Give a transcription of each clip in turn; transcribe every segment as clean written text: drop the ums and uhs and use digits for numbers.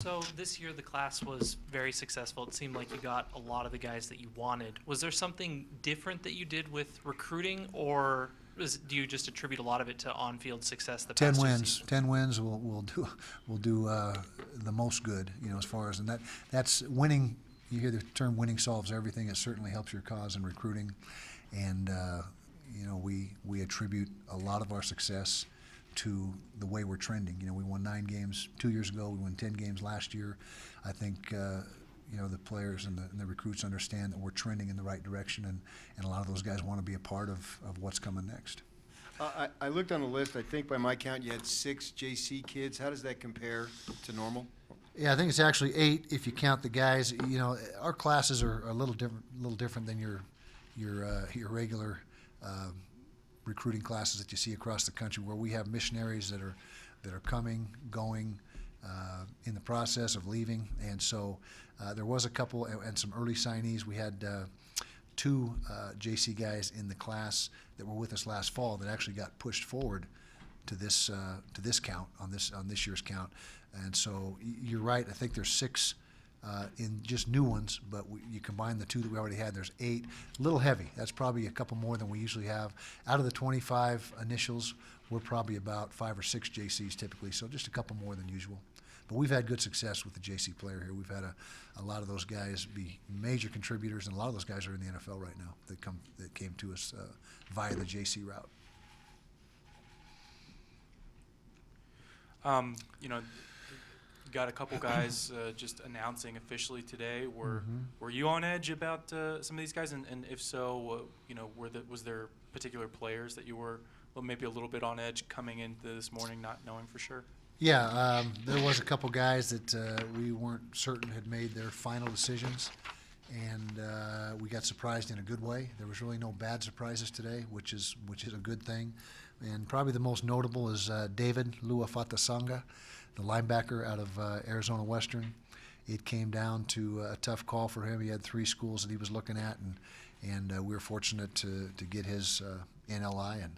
So this year the class was very successful. It seemed like you got a lot of the guys that you wanted. Was there something different that you did with recruiting, or do you just attribute a lot of it to on-field success the Ten past 2 wins. seasons? 10 wins will do the most good. As far as that's winning. You hear the term "winning solves everything." It certainly helps your cause in recruiting, and we attribute a lot of our success to the way we're trending. We won 9 games 2 years ago. We won 10 games last year. I think the players and the recruits understand that we're trending in the right direction, and a lot of those guys want to be a part of what's coming next. I looked on the list. I think by my count you had 6 JC kids. How does that compare to normal? Yeah, I think it's actually 8 if you count the guys. Our classes are a little different than your regular recruiting classes that you see across the country, where we have missionaries that are coming, going, in the process of leaving, and so there was a couple and some early signees. We had 2 JC guys in the class that were with us last fall that actually got pushed forward to this count on this year's count, and so you're right. I think there's 6 in just new ones, but you combine the 2 that we already had, there's 8. A little heavy. That's probably a couple more than we usually have. Out of the 25 initials, we're probably about 5 or 6 JCs typically, so just a couple more than usual. But we've had good success with the JC player here. We've had a lot of those guys be major contributors, and a lot of those guys are in the NFL right now that came to us via the JC route. You got a couple guys just announcing officially today. Were you on edge about some of these guys? And if so, was there particular players that you were maybe a little bit on edge coming into this morning, not knowing for sure? Yeah, there was a couple guys that we weren't certain had made their final decisions, and we got surprised in a good way. There was really no bad surprises today, which is a good thing. And probably the most notable is David Luafatasanga, the linebacker out of Arizona Western. It came down to a tough call for him. He had 3 schools that he was looking at, and we were fortunate to get his NLI,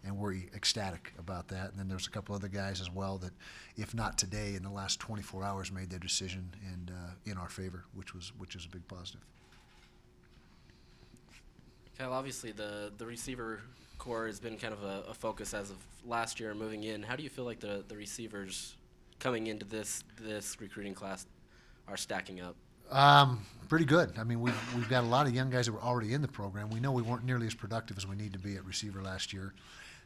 and we're ecstatic about that. And then there's a couple other guys as well that, if not today, in the last 24 hours, made their decision and in our favor, which is a big positive. Kyle, obviously the receiver core has been kind of a focus as of last year moving in. How do you feel like the receivers coming into this recruiting class are stacking up? Pretty good. I mean, we've got a lot of young guys that were already in the program. We know we weren't nearly as productive as we need to be at receiver last year.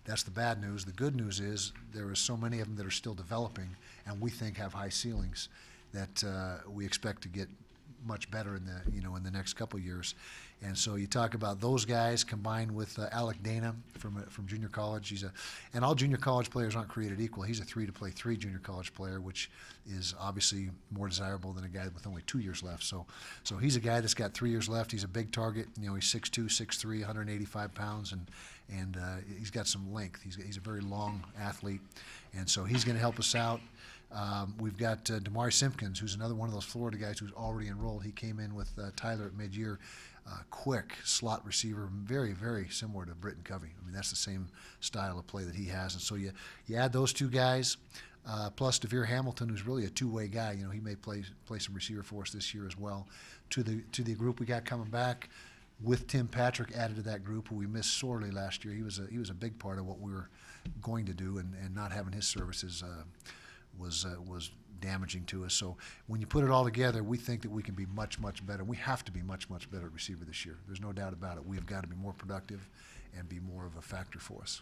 That's the bad news. The good news is there are so many of them that are still developing, and we think have high ceilings that we expect to get much better in the next couple of years. And so you talk about those guys combined with Alec Dana from junior college. And all junior college players aren't created equal. He's a 3-to-play-3 junior college player, which is obviously more desirable than a guy with only 2 years left. So he's a guy that's got 3 years left. He's a big target. He's 6'2", 6'3", 185 pounds, and he's got some length. He's a very long athlete, and so he's going to help us out. We've got Damari Simpkins, who's another one of those Florida guys who's already enrolled. He came in with Tyler at mid-year. Quick slot receiver, very, very similar to Britton Covey. I mean, that's the same style of play that he has. And so you add those 2 guys, plus DeVere Hamilton, who's really a 2-way guy. He may play some receiver for us this year as well. To the group we got coming back, with Tim Patrick added to that group, who we missed sorely last year. He was a big part of what we were going to do, and not having his services was damaging to us. So when you put it all together, we think that we can be much, much better. We have to be much, much better at receiver this year. There's no doubt about it. We have got to be more productive and be more of a factor for us.